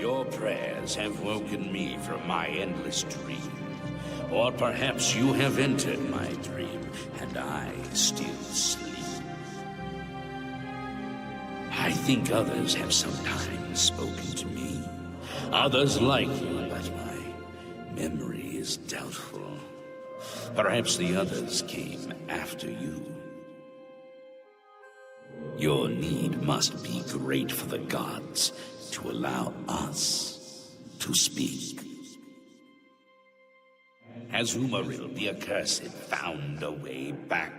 Your prayers have woken me from my endless dream. Or perhaps you have entered my dream, and I still sleep. I think others have sometimes spoken to me. Others like you, but my memory is doubtful. Perhaps the others came after you. Your need must be great for the gods to allow us to speak. Has Umaril the Accursed found a way back?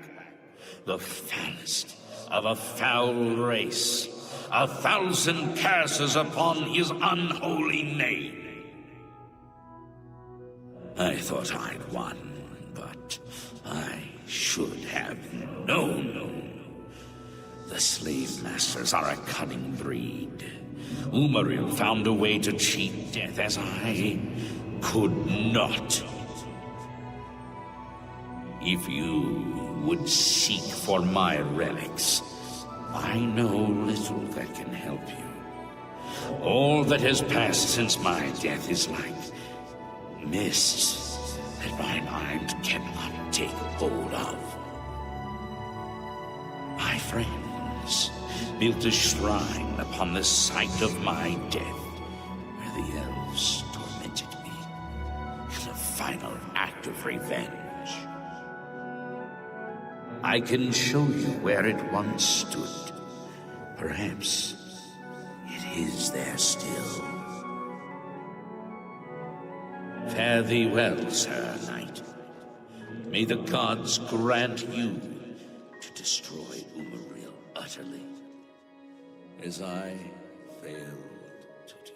The foulest of a foul race. 1,000 curses upon his unholy name. I thought I'd won, but I should have known. The slave masters are a cunning breed. Umaril found a way to cheat death as I could not. If you would seek for my relics, I know little that can help you. All that has passed since my death is like mist that my mind cannot take hold of. My friends built a shrine upon the site of my death, where the elves tormented me in a final act of revenge. I can show you where it once stood. Perhaps it is there still. Fare thee well, Sir Knight. May the gods grant you to destroy Umaril utterly, as I failed to do.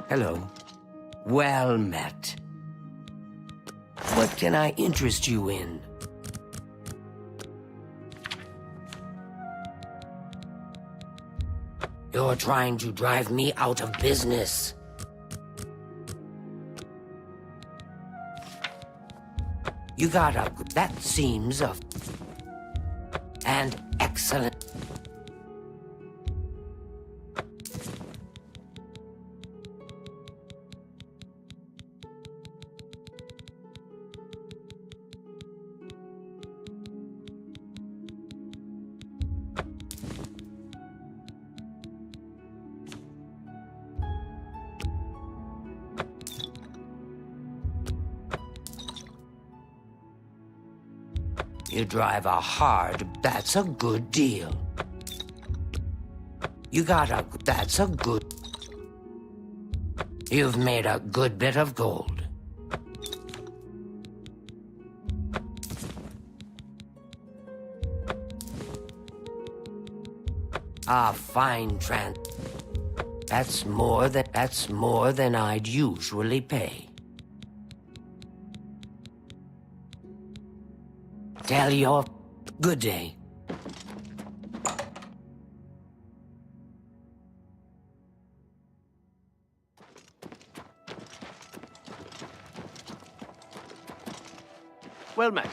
Hello. Well met. What can I interest you in? You're trying to drive me out of business. You got a... That seems a... And excellent... You drive a hard... That's a good deal. You got a... That's a good... You've made a good bit of gold. A fine That's more than I'd usually pay. Tell your... Good day. Well met.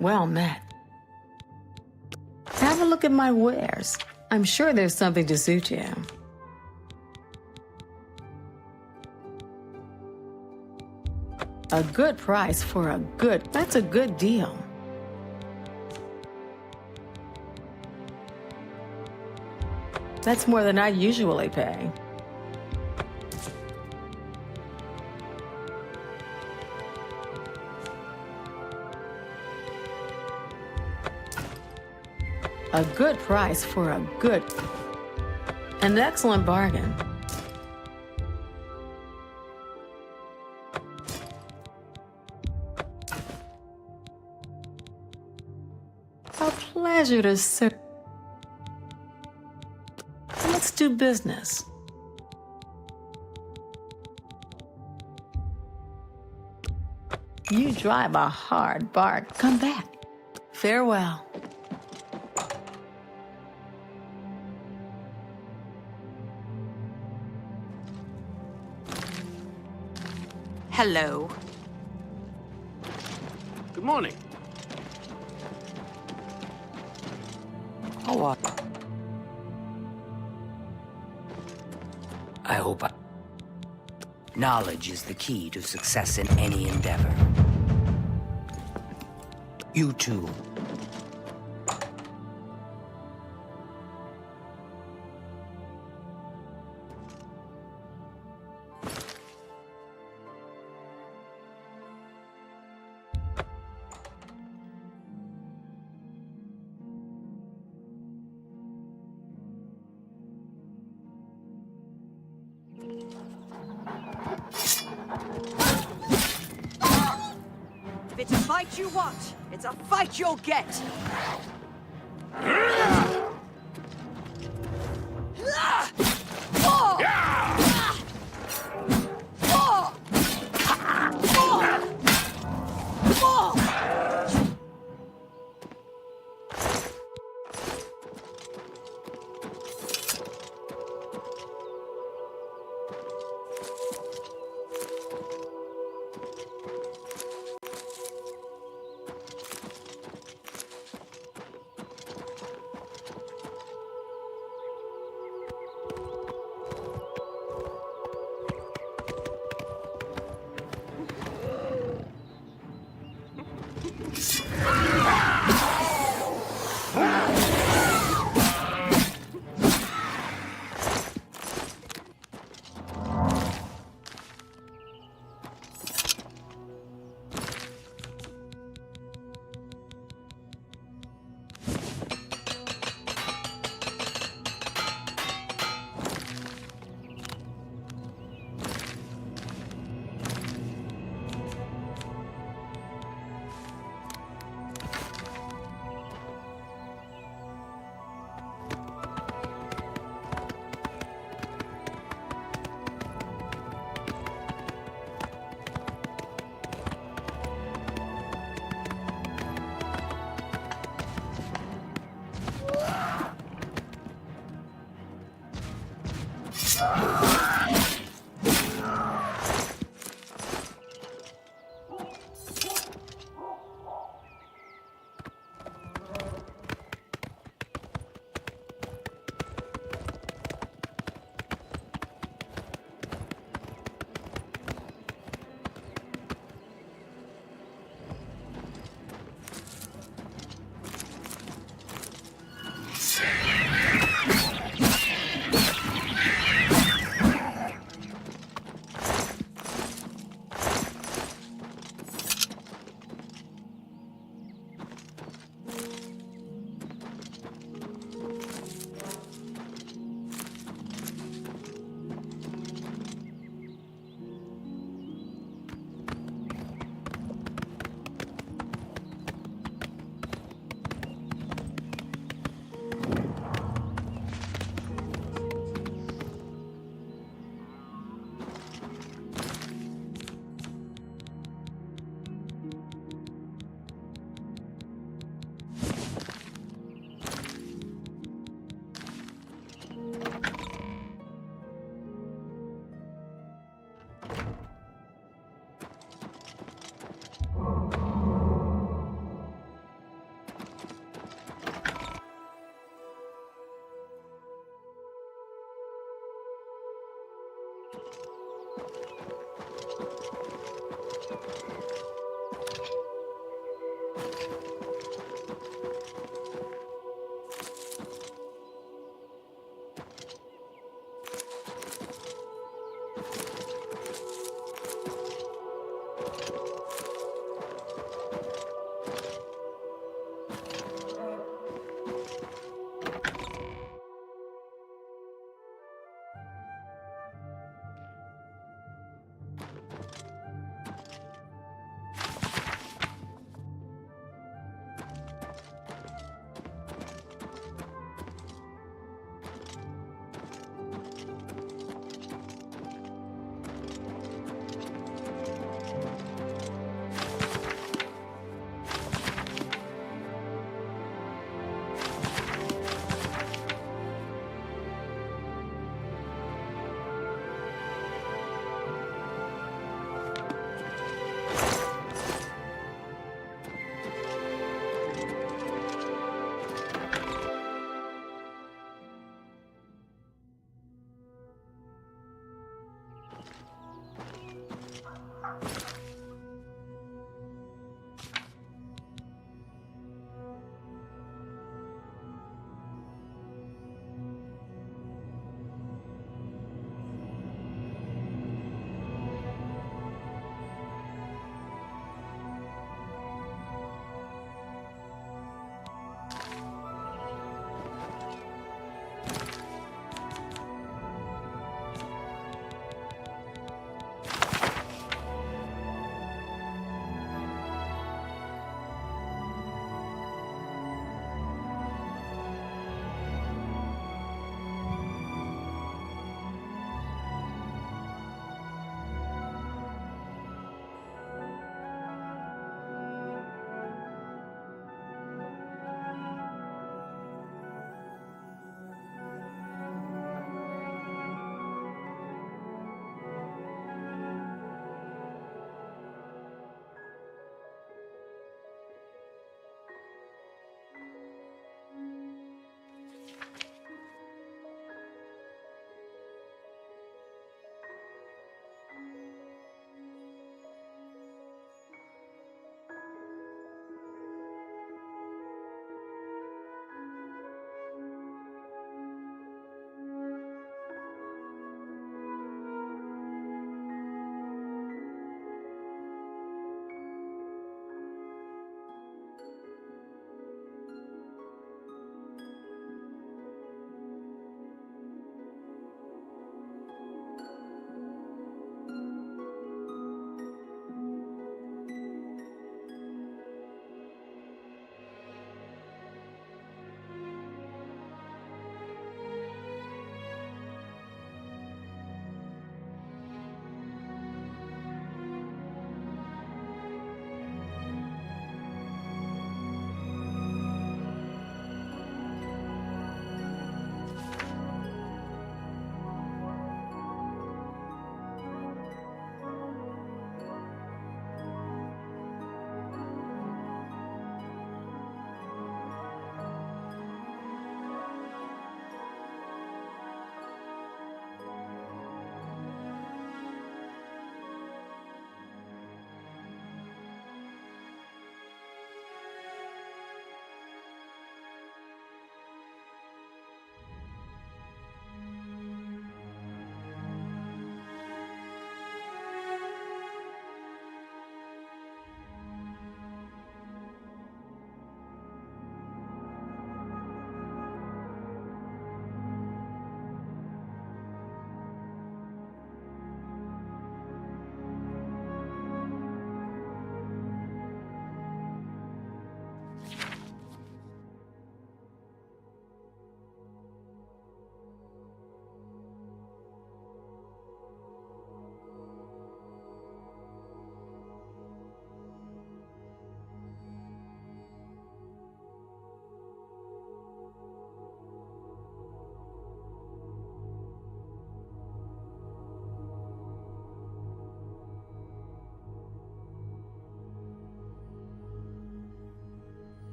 Well met. Have a look at my wares. I'm sure there's something to suit you. A good price for a good... That's a good deal. That's more than I usually pay. A good price for a good... An excellent bargain. A pleasure to serve. Let's do business. You drive a hard bargain. Come back. Farewell. Hello. Good morning. Oh, I hope knowledge is the key to success in any endeavor. You too. If it's a fight you want, it's a fight you'll get!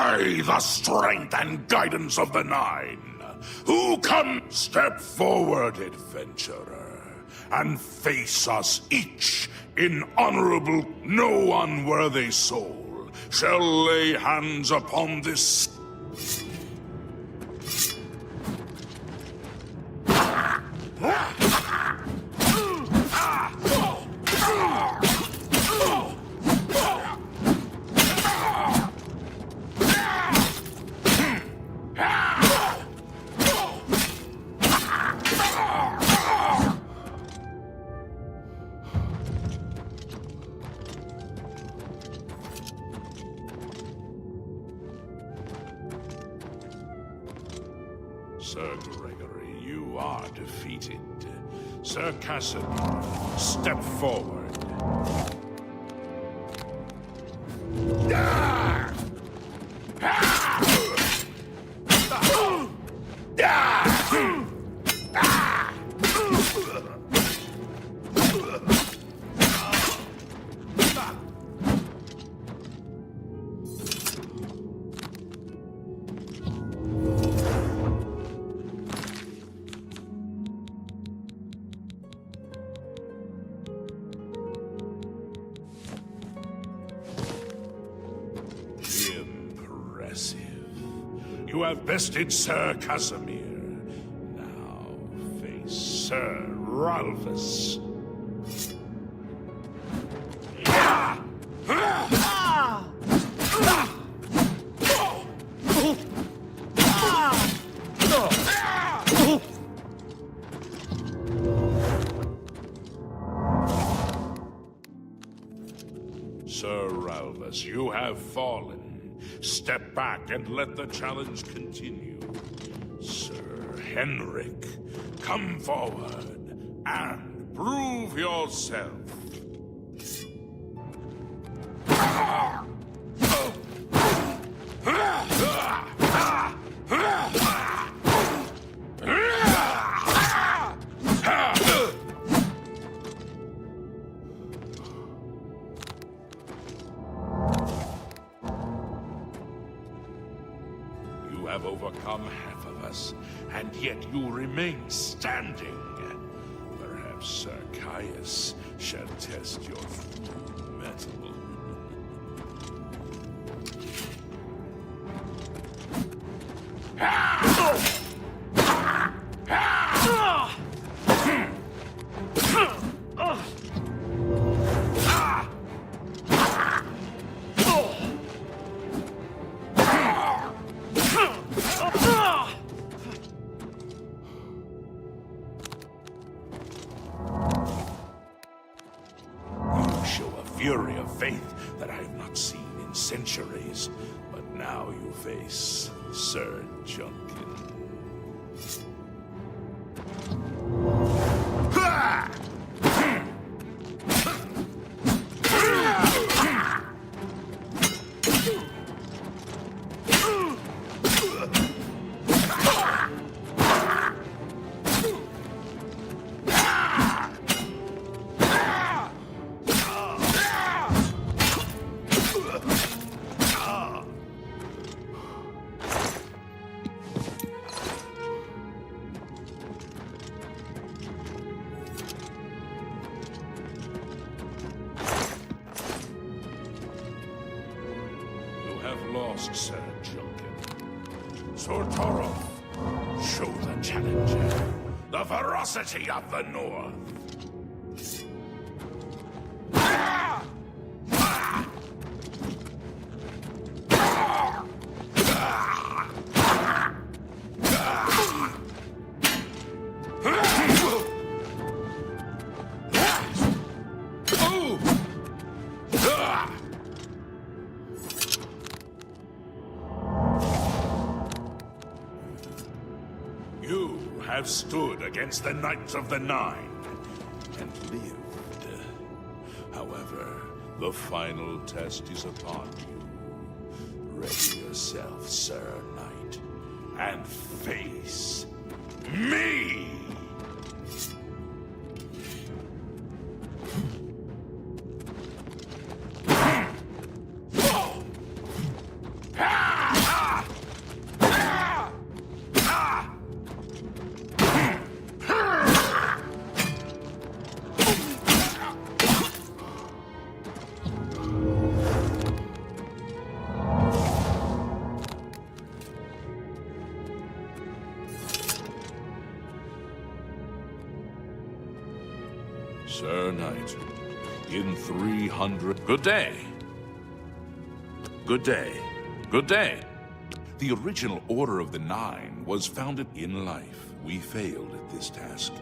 By the strength and guidance of the Nine, who can step forward, adventurer, and face us each in honorable, no unworthy soul shall lay hands upon this. Sir Gregory, you are defeated. Sir Casimir, step forward. You have bested Sir Casimir. Now face Sir Ralphus. Sir Ralphus, you have fallen. Step back and let the challenge continue. Sir Henrik, come forward and prove yourself. You have overcome half of us, and yet you remain standing. Perhaps Sir Caius shall test your true mettle. Fury of faith that I have not seen in centuries. But now you face Sir Junkin. Lost, Sir Junkin. Sortorov, show the challenger the ferocity of the North. You have stood against the Knights of the Nine and lived. However, the final test is upon you. Ready yourself, Sir Knight, and face me! Ah! Sir Knight, in 300... Good day. Good day. Good day. The original Order of the Nine was founded in life. We failed at this task.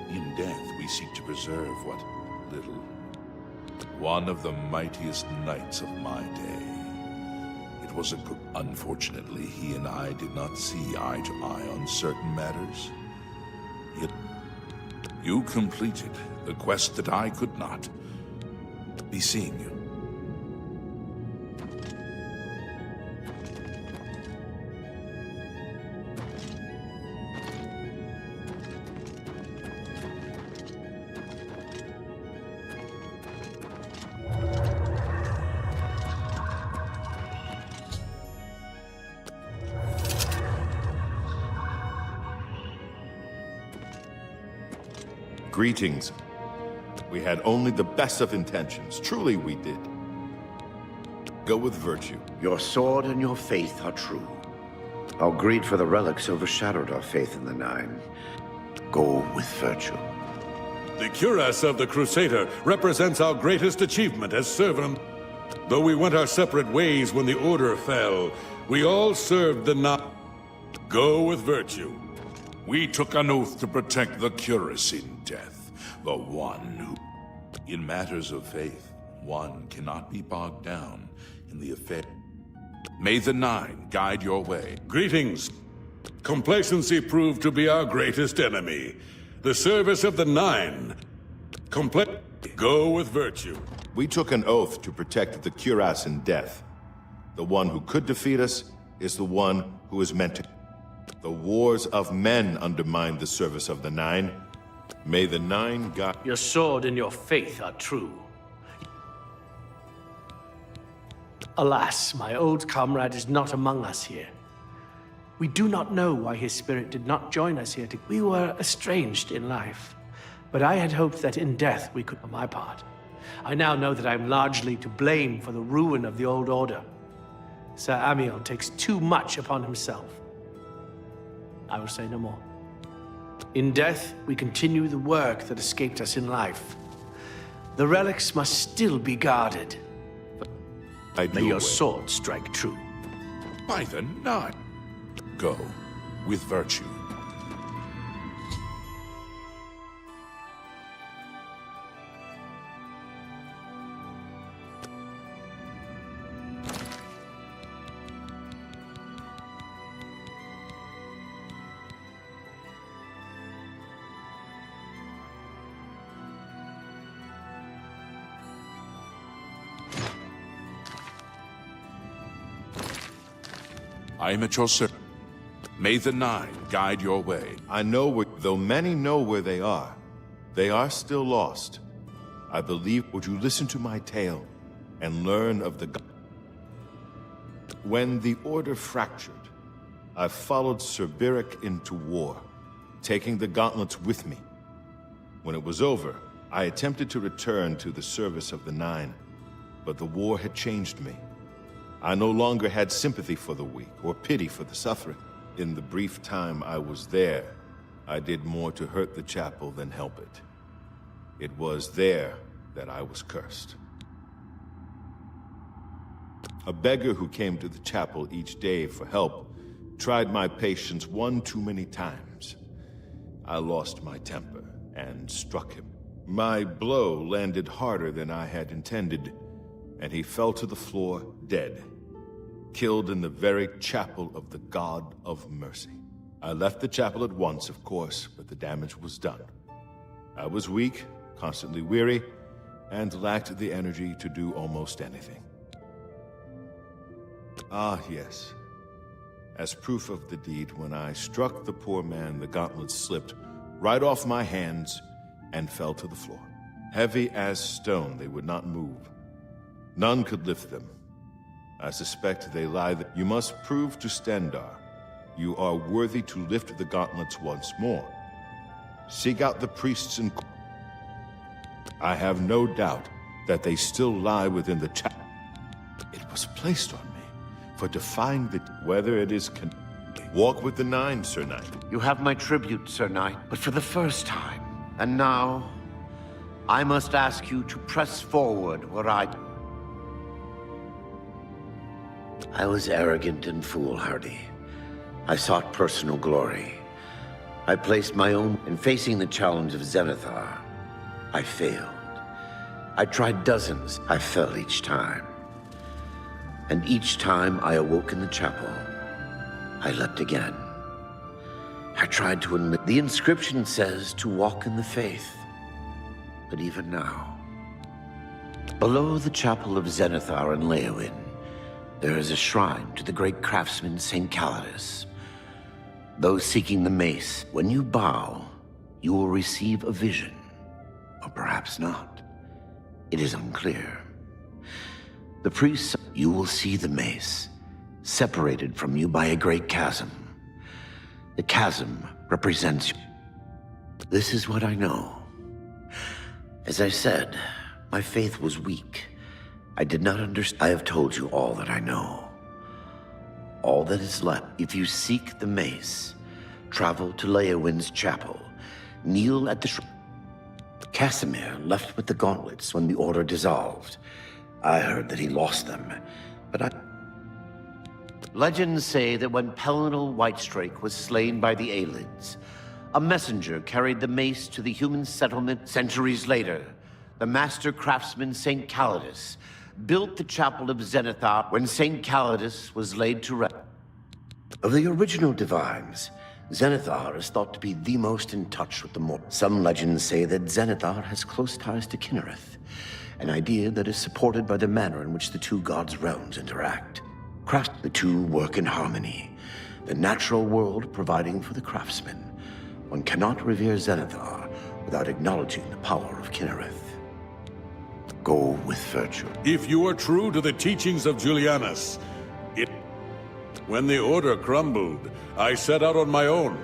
In death, we seek to preserve what little. One of the mightiest knights of my day. It was a good... Unfortunately, he and I did not see eye to eye on certain matters. Yet, you completed the quest that I could not. Be seeing you. Greetings. We had only the best of intentions. Truly we did. Go with virtue. Your sword and your faith are true. Our greed for the relics overshadowed our faith in the Nine. Go with virtue. The cuirass of the Crusader represents our greatest achievement as servant. Though we went our separate ways when the Order fell, we all served the Nine. Go with virtue. We took an oath to protect the cuirass in death. The one who... In matters of faith, one cannot be bogged down in the affair. May the Nine guide your way. Greetings. Complacency proved to be our greatest enemy. The service of the Nine. Go with virtue. We took an oath to protect the cuirass in death. The one who could defeat us is the one who is meant to... The wars of men undermine the service of the Nine. May the Nine guide... Your sword and your faith are true. Alas, my old comrade is not among us here. We do not know why his spirit did not join us here. We were estranged in life, but I had hoped that in death we could, for my part. I now know that I am largely to blame for the ruin of the old order. Sir Amiel takes too much upon himself. I will say no more. In death, we continue the work that escaped us in life. The relics must still be guarded. May your sword strike true. By the Nine. Go with virtue. I am at your service. May the Nine guide your way. I know where, though many know where they are still lost. I believe, would you listen to my tale and learn of the... When the Order fractured, I followed Sir Beric into war, taking the gauntlets with me. When it was over, I attempted to return to the service of the Nine, but the war had changed me. I no longer had sympathy for the weak or pity for the suffering. In the brief time I was there, I did more to hurt the chapel than help it. It was there that I was cursed. A beggar who came to the chapel each day for help tried my patience one too many times. I lost my temper and struck him. My blow landed harder than I had intended, and he fell to the floor dead, killed in the very chapel of the God of Mercy. I left the chapel at once, of course, but the damage was done. I was weak, constantly weary, and lacked the energy to do almost anything. Ah, yes. As proof of the deed, when I struck the poor man, the gauntlets slipped right off my hands and fell to the floor. Heavy as stone, they would not move. None could lift them. I suspect they lie that you must prove to Stendarr you are worthy to lift the gauntlets once more. Seek out the priests and... I have no doubt that they still lie within the chapel. It was placed on me for defying the... Whether it is... Walk with the Nine, Sir Knight. You have my tribute, Sir Knight, but for the first time. And now, I must ask you to press forward where I was arrogant and foolhardy. I sought personal glory. I placed my own in facing the challenge of Zenithar. I failed. I tried dozens. I fell each time. And each time I awoke in the chapel, I leapt again. I tried to admit. The inscription says to walk in the faith. But even now, below the chapel of Zenithar in Leowyn, there is a shrine to the great craftsman St. Calidus. Those seeking the mace, when you bow, you will receive a vision. Or perhaps not. It is unclear. The priest, you will see the mace, separated from you by a great chasm. The chasm represents you. This is what I know. As I said, my faith was weak. I did not understand. I have told you all that I know. All that is left. If you seek the mace, travel to Leowyn's chapel, kneel at the shrine. Casimir left with the gauntlets when the order dissolved. I heard that he lost them, but Legends say that when Pelinal Whitestrake was slain by the Aelids, a messenger carried the mace to the human settlement. Centuries later, the master craftsman St. Calidus built the chapel of Zenithar when St. Calidus was laid to rest. Of the original divines, Zenithar is thought to be the most in touch with the mortal. Some legends say that Zenithar has close ties to Kinnereth, an idea that is supported by the manner in which the two gods' realms interact. The two work in harmony, the natural world providing for the craftsman. One cannot revere Zenithar without acknowledging the power of Kinnereth. Go with virtue. If you are true to the teachings of Julianus, when the order crumbled, I set out on my own.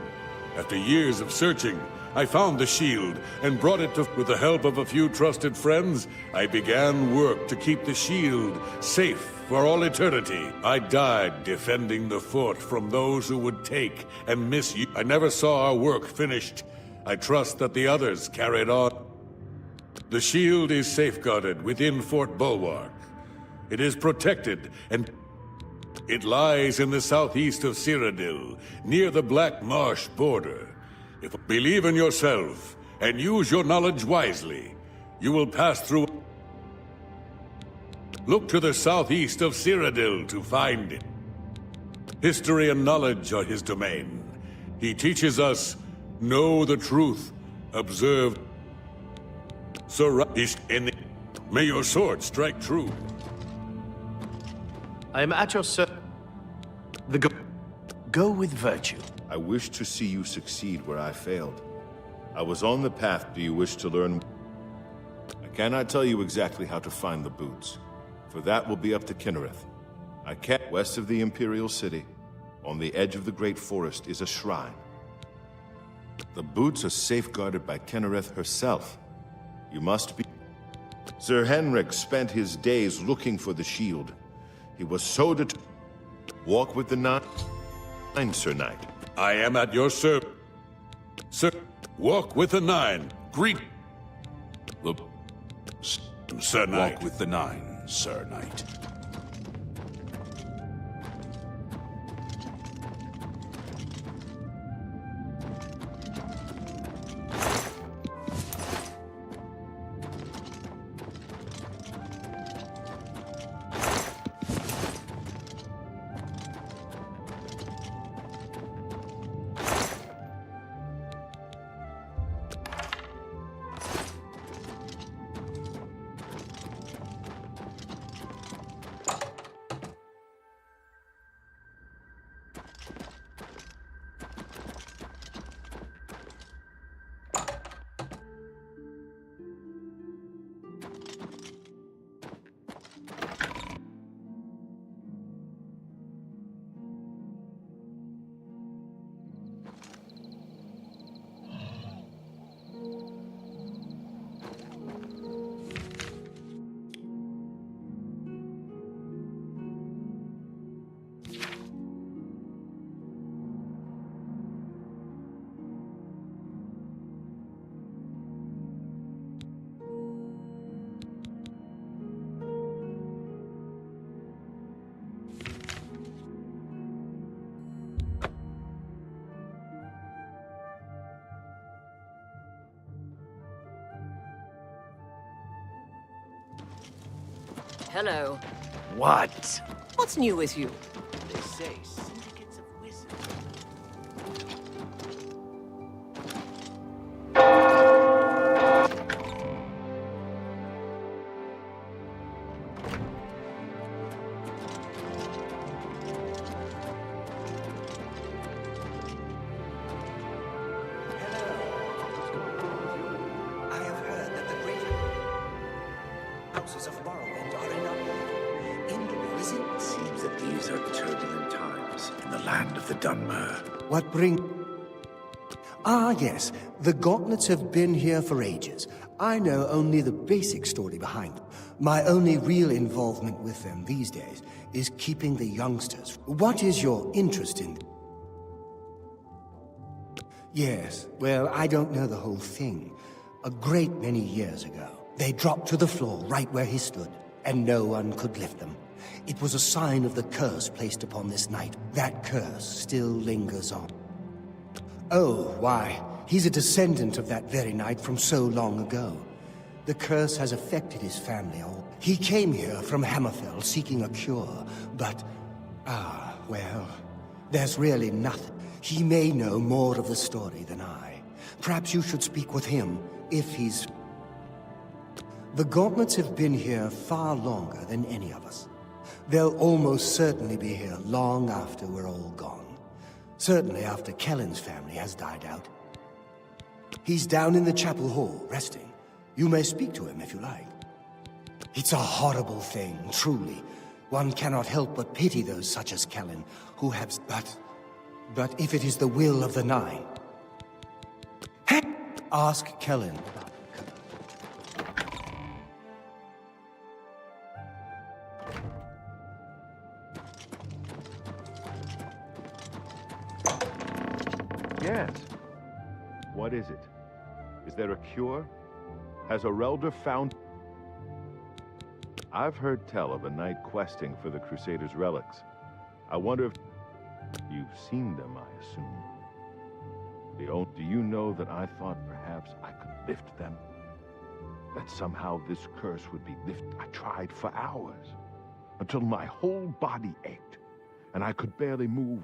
After years of searching, I found the shield and brought it to... With the help of a few trusted friends, I began work to keep the shield safe for all eternity. I died defending the fort from those who would take and misuse. I never saw our work finished. I trust that the others carried on. The shield is safeguarded within Fort Bulwark. It is protected and... It lies in the southeast of Cyrodiil, near the Black Marsh border. If you believe in yourself and use your knowledge wisely, you will pass through... Look to the southeast of Cyrodiil to find it. History and knowledge are his domain. He teaches us, know the truth, observe... May your sword strike true. I am at your service. Go with virtue. I wish to see you succeed where I failed. I was on the path. Do you wish to learn? I cannot tell you exactly how to find the boots, for that will be up to Kinnereth. I can't. West of the Imperial City, on the edge of the Great Forest, is a shrine. The boots are safeguarded by Kinnereth herself. You must be... Sir Henrik spent his days looking for the shield. He was so determined. Walk with the nine, Sir Knight. I am at your service. Sir, walk with the nine. Greet the... Sir Knight. Walk with the nine, Sir Knight. Hello. What? What's new with you? They say syndicates of wizards. I have heard that the great houses of Morrowind are in It seems that these are turbulent times in the land of the Dunmer. What bring... Ah, yes. The Gauntlets have been here for ages. I know only the basic story behind them. My only real involvement with them these days is keeping the youngsters. What is your interest in... Yes, well, I don't know the whole thing. A great many years ago, they dropped to the floor right where he stood, and no one could lift them. It was a sign of the curse placed upon this night. That curse still lingers on. Oh, why, he's a descendant of that very night from so long ago. The curse has affected his family. He came here from Hammerfell seeking a cure, but... Ah, well, there's really nothing. He may know more of the story than I. Perhaps you should speak with him, if he's... The Gauntlets have been here far longer than any of us. They'll almost certainly be here long after we're all gone. Certainly after Kellen's family has died out. He's down in the chapel hall, resting. You may speak to him if you like. It's a horrible thing, truly. One cannot help but pity those such as Kellen, who have... But if it is the will of the Nine... Ask Kellen. Yes. What is it? Is there a cure? Has Aurelder found... I've heard tell of a knight questing for the Crusaders' relics. I wonder if... You've seen them, I assume. Do you know that I thought perhaps I could lift them? That somehow this curse would be lifted? I tried for hours, until my whole body ached, and I could barely move.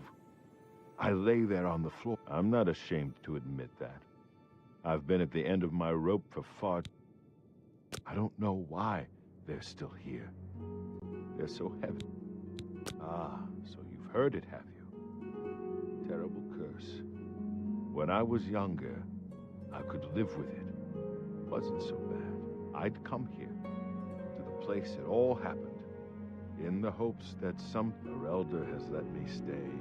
I lay there on the floor. I'm not ashamed to admit that. I've been at the end of my rope for far... I don't know why they're still here. They're so heavy. Ah, so you've heard it, have you? Terrible curse. When I was younger, I could live with it. It wasn't so bad. I'd come here, to the place it all happened, in the hopes that some Aurelder has let me stay,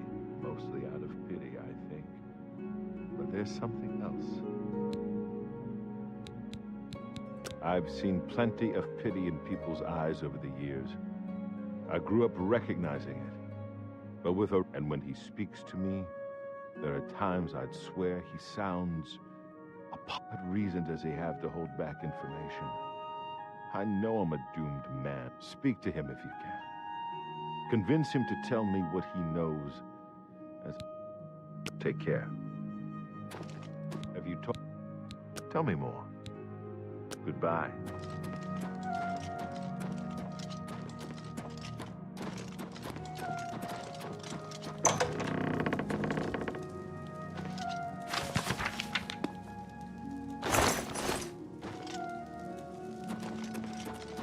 mostly out of pity, I think. But there's something else. I've seen plenty of pity in people's eyes over the years. I grew up recognizing it. But and when he speaks to me, there are times I'd swear he sounds... What reason does he have to hold back information? I know I'm a doomed man. Speak to him if you can. Convince him to tell me what he knows. Take care. Have you told... Tell me more. Goodbye.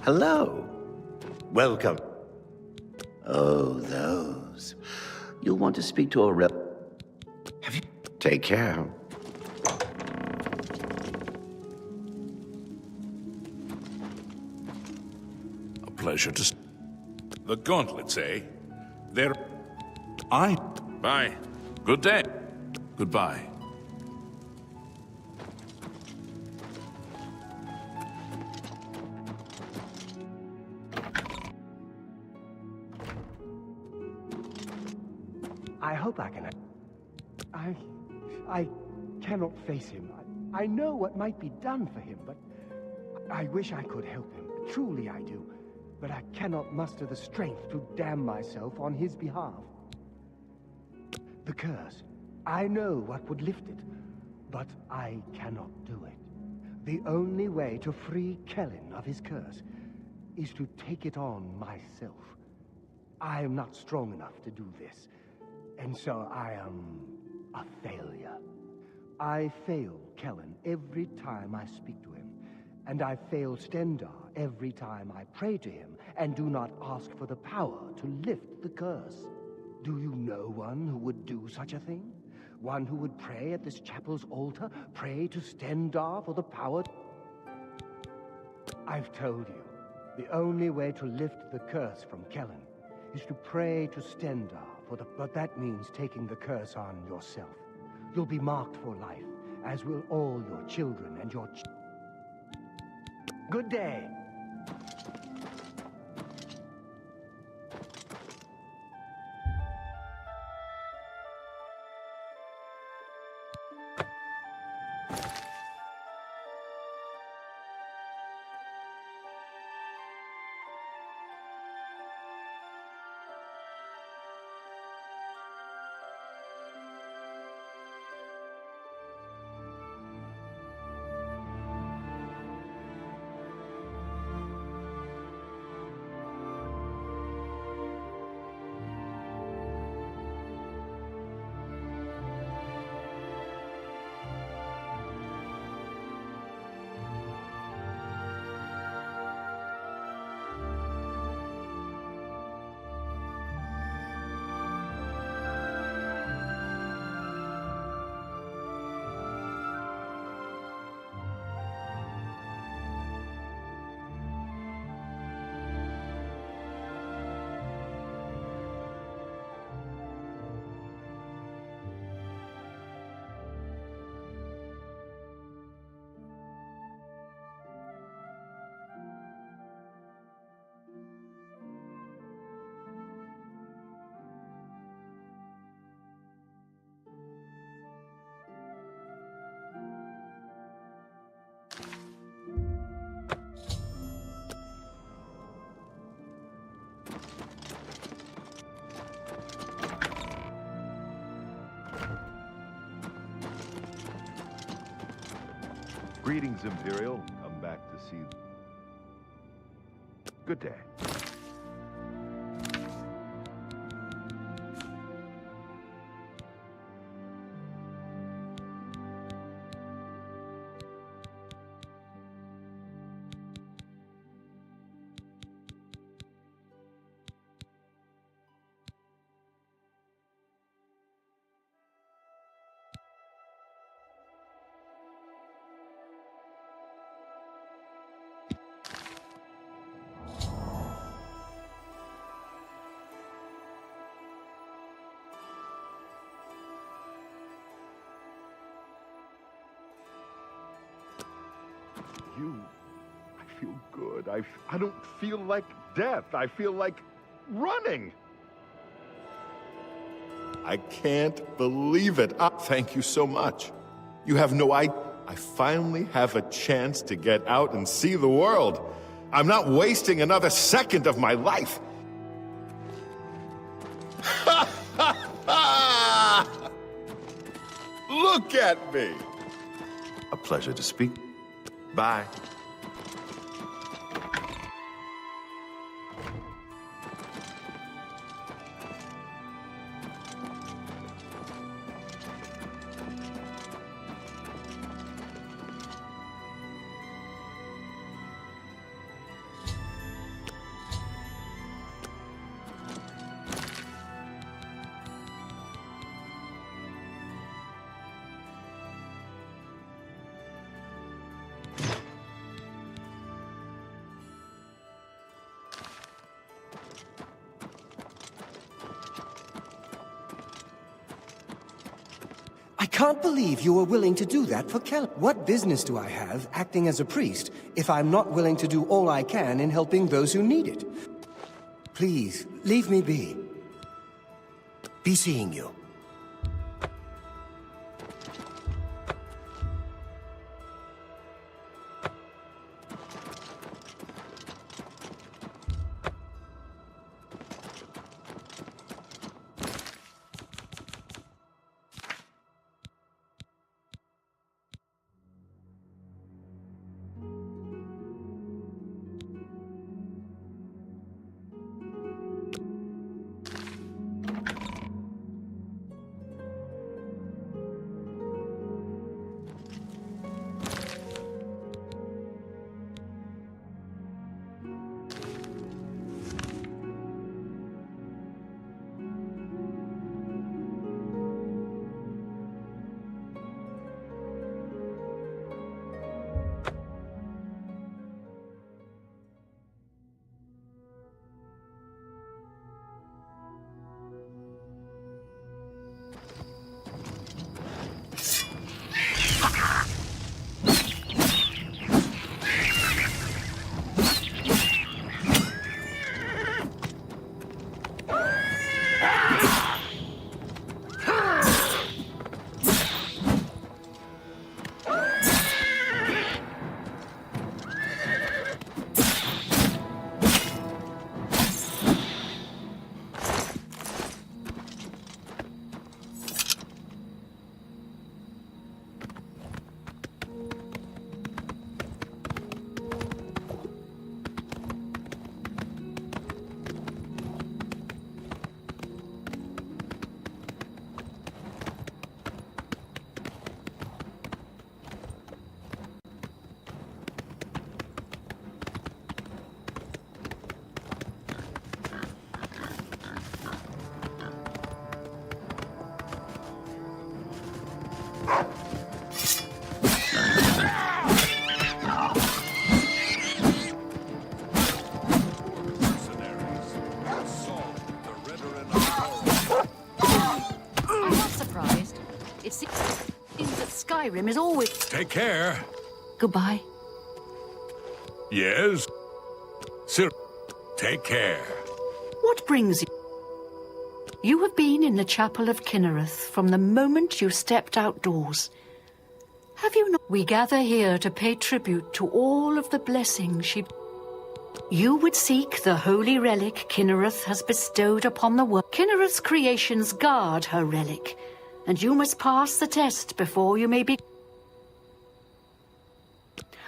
Hello. Welcome. Oh, those. You'll want to speak to Have you... Take care. A pleasure to... The Gauntlets, eh? They're... Bye. Good day. Goodbye. I hope I can... I cannot face him. I know what might be done for him, but I wish I could help him. Truly I do. But I cannot muster the strength to damn myself on his behalf. The curse. I know what would lift it, but I cannot do it. The only way to free Kellen of his curse is to take it on myself. I am not strong enough to do this, and so I am a failure. I fail Kellen every time I speak to him, and I fail Stendar every time I pray to him and do not ask for the power to lift the curse. Do you know one who would do such a thing? One who would pray at this chapel's altar, pray to Stendar for the power? I've told you, the only way to lift the curse from Kellen is to pray to Stendar for the... But that means taking the curse on yourself. You'll be marked for life, as will all your children and your... Good day. Greetings, Imperial. Come back to see... Good day. I feel good. I don't feel like death. I feel like running. I can't believe it. Thank you so much. You have no idea. I finally have a chance to get out and see the world. I'm not wasting another second of my life. Look at me. A pleasure to speak. Bye. I can't believe you were willing to do that for Kellen. What business do I have acting as a priest if I'm not willing to do all I can in helping those who need it? Please, leave me be. Be seeing you. It seems that Skyrim is always... Take care. Goodbye. Yes? Sir, take care. What brings you? You have been in the Chapel of Kinnereth from the moment you stepped outdoors. Have you not? We gather here to pay tribute to all of the blessings she... You would seek the holy relic Kinnereth has bestowed upon the world. Kinnereth's creations guard her relic, and you must pass the test before you may be...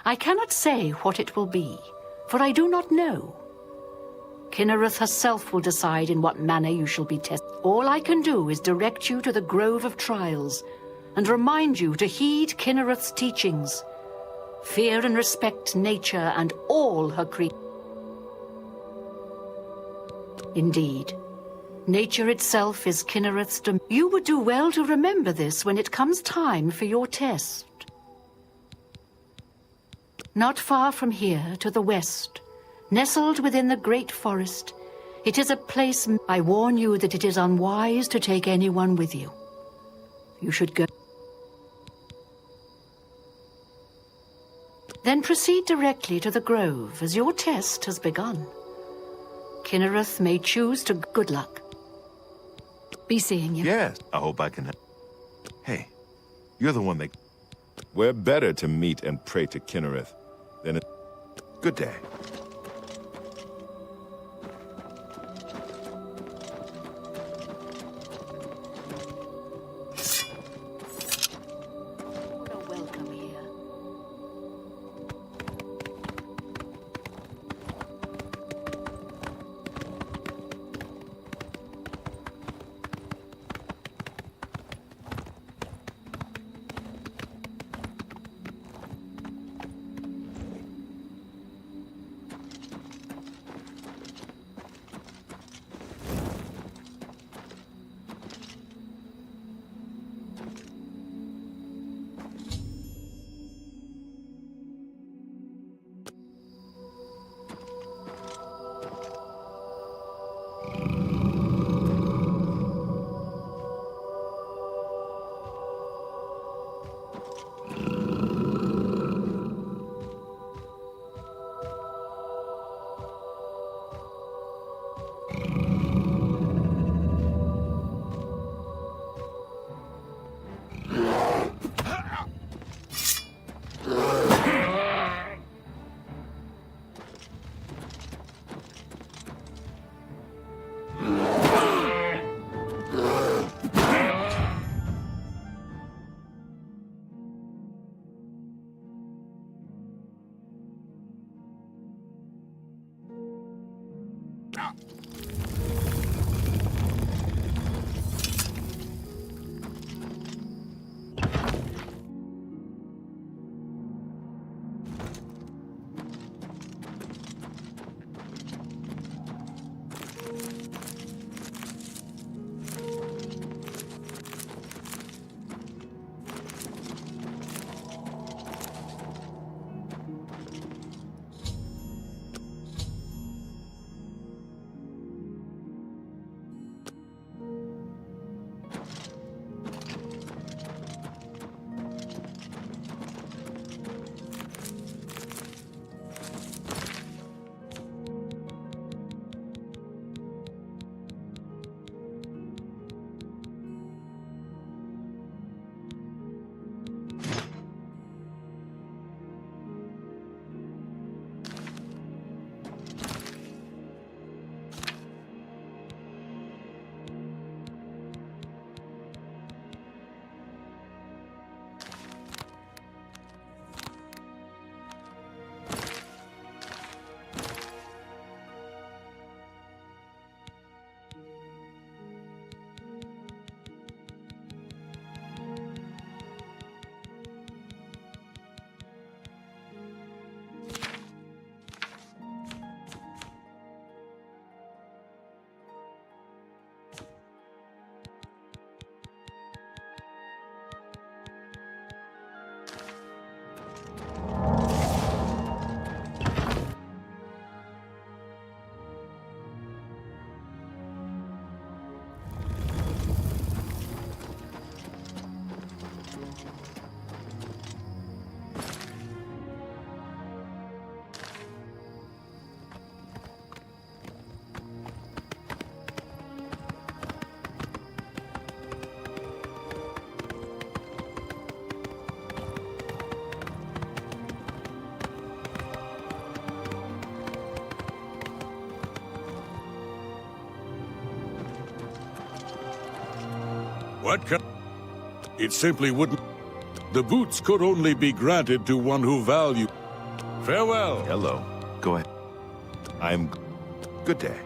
I cannot say what it will be, for I do not know. Kinnereth herself will decide in what manner you shall be tested. All I can do is direct you to the Grove of Trials, and remind you to heed Kinnereth's teachings. Fear and respect nature and all her creatures. Indeed, nature itself is Kinnereth's domain. You would do well to remember this when it comes time for your test. Not far from here, to the west, nestled within the great forest, it is a place... I warn you that it is unwise to take anyone with you. You should go... Then proceed directly to the grove, as your test has begun. Kinnereth may choose to... Good luck. Be seeing you. Yes, I hope I can... Hey, you're the one that... We're better to meet and pray to Kinnereth than... Good day. Welcome here. What can... It simply wouldn't... The boots could only be granted to one who valued... Farewell. Hello. Go ahead. Good day.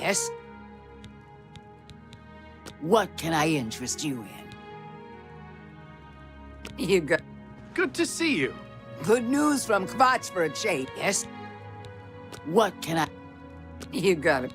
Yes? What can I interest you in? You got Good to see you. good news from Kvatch for a change. Yes? What can I... You got it.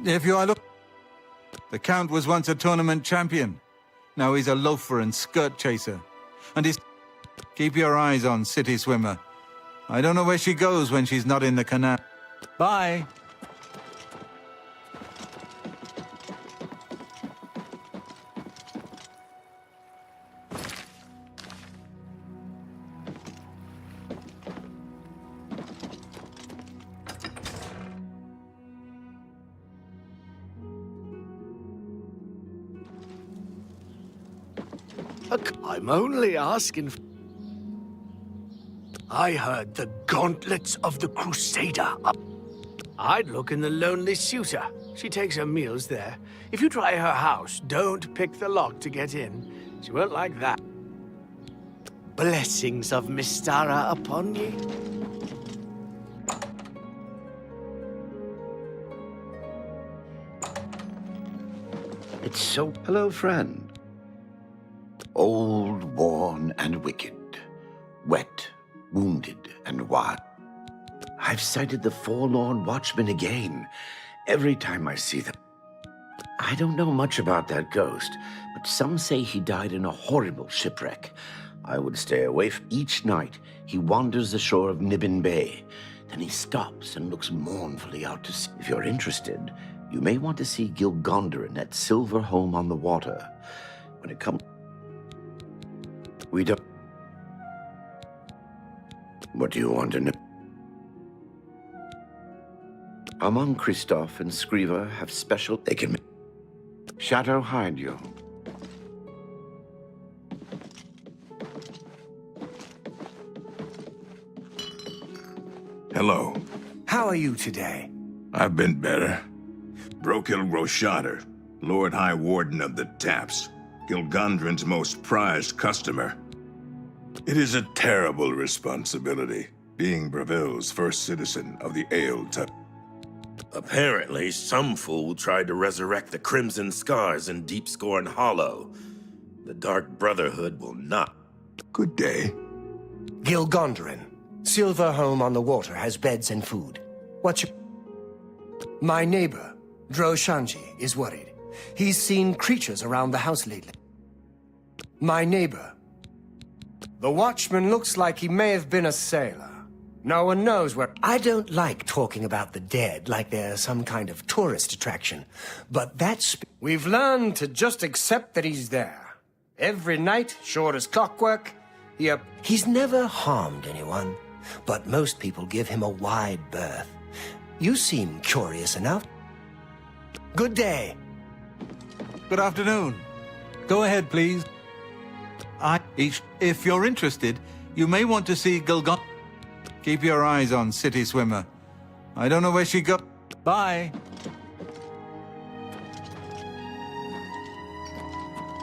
If you are look, the Count was once a tournament champion. Now he's a loafer and skirt chaser. And he's... Keep your eyes on City Swimmer. I don't know where she goes when she's not in the canal. Bye. I'm only asking... I heard the gauntlets of the Crusader. I'd look in the Lonely Suitor. She takes her meals there. If you try her house, don't pick the lock to get in. She won't like that. Blessings of Mystara upon ye. It's so... Hello, friend. Old, worn, and wicked. Wet, wounded, and wild. I've sighted the forlorn watchman again. Every time I see them. I don't know much about that ghost, but some say he died in a horrible shipwreck. I would stay away each night. He wanders the shore of Nibbin Bay. Then he stops and looks mournfully out to sea. If you're interested, you may want to see Gilgondarin at Silver Home on the Water. When it comes... We don't... What do you want to know? Among Christoph and Skriva have special... They can... Shadow hide you. Hello. How are you today? I've been better. Brokil Roshader, Lord High Warden of the Taps, Gilgondrin's most prized customer. It is a terrible responsibility, being Braville's first citizen of the Ale-Tuck. Apparently, some fool tried to resurrect the Crimson Scars in Deepscorn Hollow. The Dark Brotherhood will not. Good day. Gilgondarin. Silver Home on the Water has beds and food. What's your... My neighbor, Droshanji, is worried. He's seen creatures around the house lately. My neighbor. The watchman looks like he may have been a sailor. No one knows where... I don't like talking about the dead like they're some kind of tourist attraction, but that's... We've learned to just accept that he's there. Every night, short as clockwork, he's never harmed anyone, but most people give him a wide berth. You seem curious enough. Good day. Good afternoon. Go ahead, please. If you're interested, you may want to see Gilgon. Keep your eyes on City Swimmer. I don't know where she got... Bye.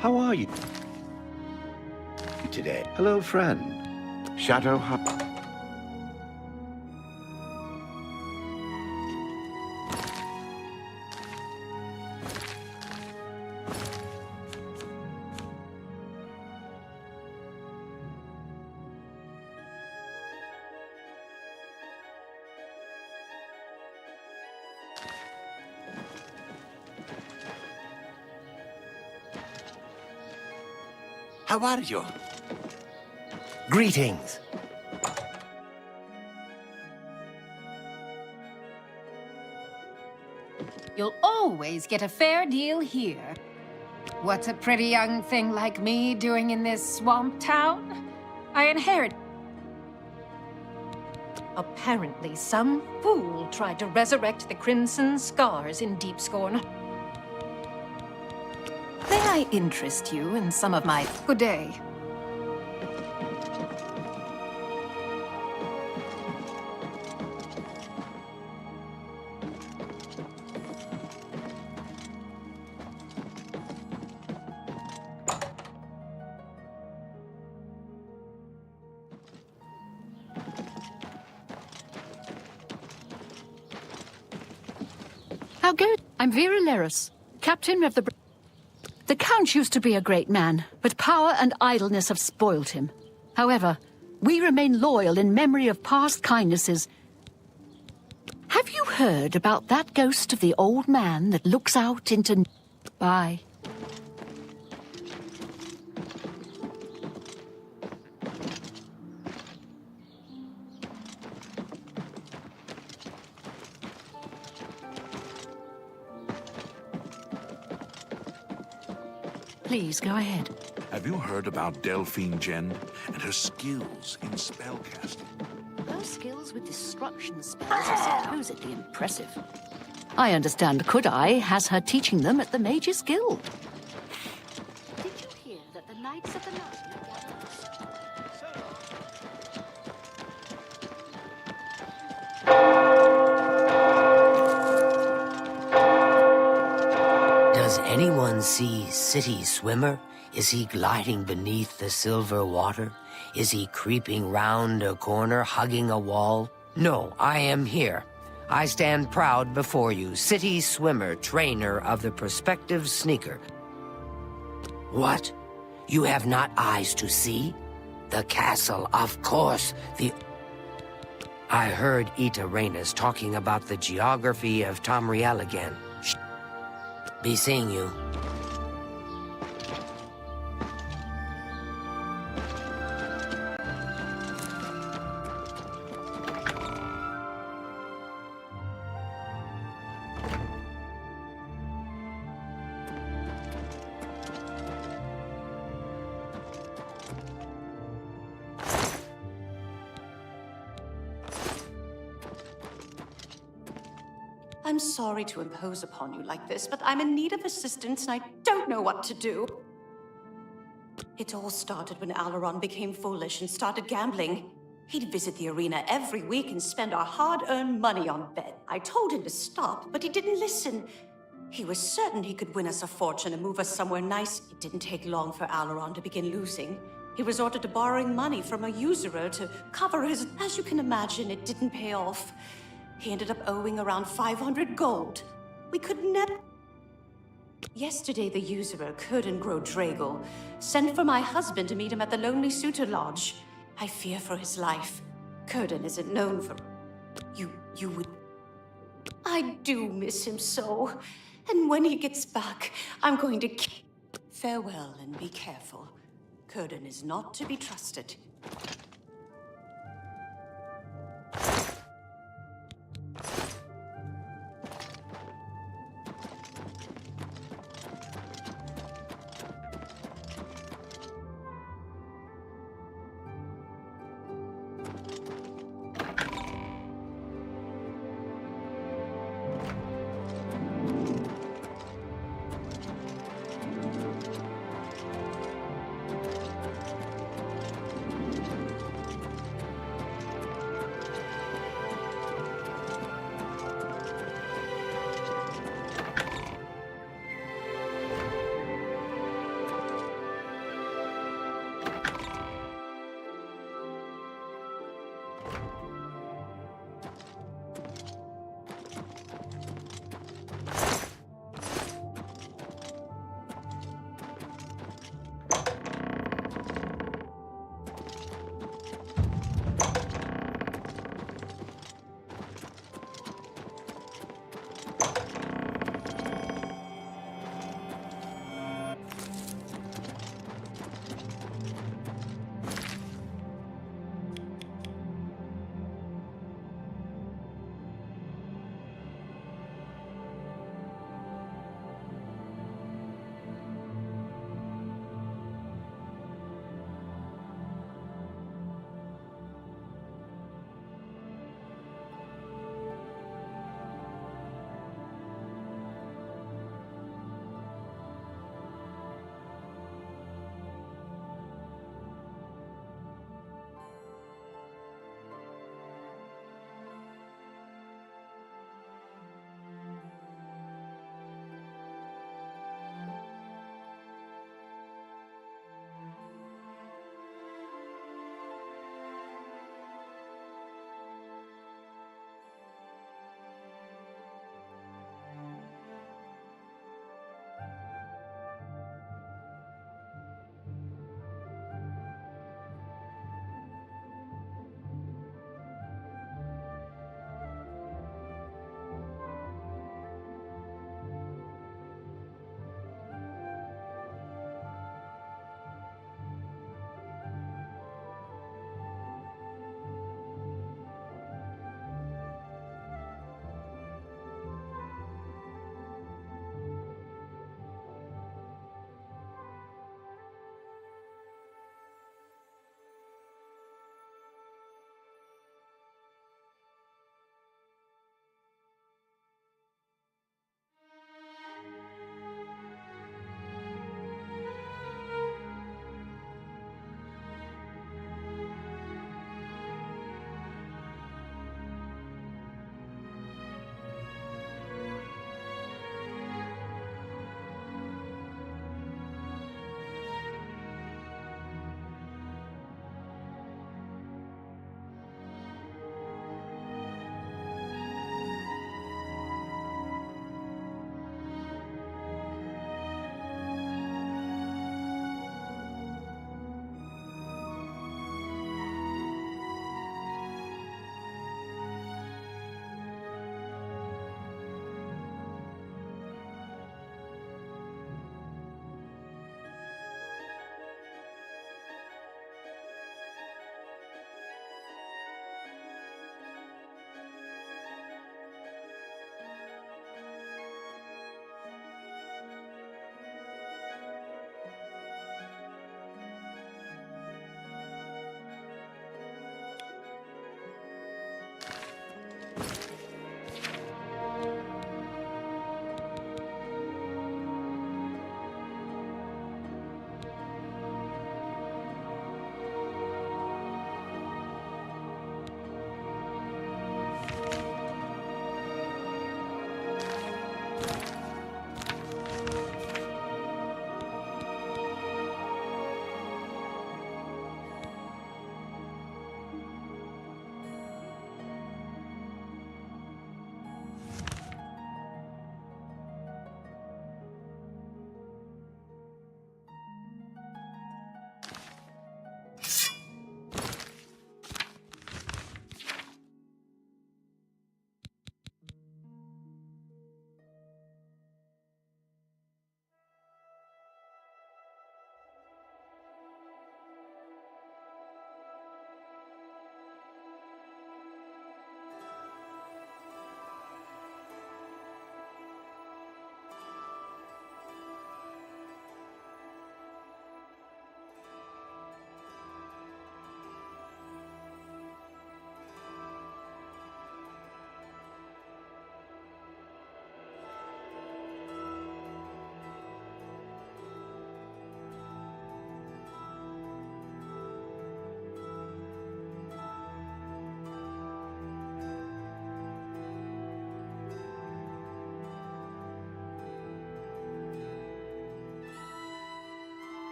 How are you today? Hello, friend. Shadow Hop. How are you? Greetings. You'll always get a fair deal here. What's a pretty young thing like me doing in this swamp town? I inherit... Apparently, some fool tried to resurrect the Crimson Scars in deep scorn. May I interest you in some of my... Good day. How good? I'm Vera Leris, captain of the... The Count used to be a great man, but power and idleness have spoiled him. However, we remain loyal in memory of past kindnesses. Have you heard about that ghost of the old man that looks out into... Bye. Please, go ahead. Have you heard about Delphine Jen and her skills in spellcasting? Her skills with destruction spells are supposedly impressive. I understand Kudai has her teaching them at the Mages Guild. Did you hear that the Knights of the Night... Does anyone see City Swimmer? Is he gliding beneath the silver water? Is he creeping round a corner, hugging a wall? No, I am here. I stand proud before you, City Swimmer, trainer of the prospective sneaker. What? You have not eyes to see? The castle, of course, I heard Ita Reynas talking about the geography of Tamriel again. Be seeing you. I'm sorry to impose upon you like this, but I'm in need of assistance and I don't know what to do. It all started when Alaron became foolish and started gambling. He'd visit the arena every week and spend our hard-earned money on bet. I told him to stop, but he didn't listen. He was certain he could win us a fortune and move us somewhere nice. It didn't take long for Alaron to begin losing. He resorted to borrowing money from a usurer to cover his... As you can imagine, it didn't pay off. He ended up owing around 500 gold. We could never... Yesterday, the usurer, Kurden Dragal, sent for my husband to meet him at the Lonely Suitor Lodge. I fear for his life. Kurden isn't known for... You would... I do miss him so. And when he gets back, I'm going to Farewell and be careful. Curden is not to be trusted.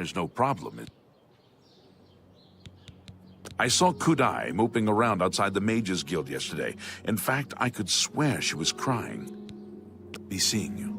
There's no problem. I saw Kudai moping around outside the Mages Guild yesterday. In fact, I could swear she was crying. Be seeing you.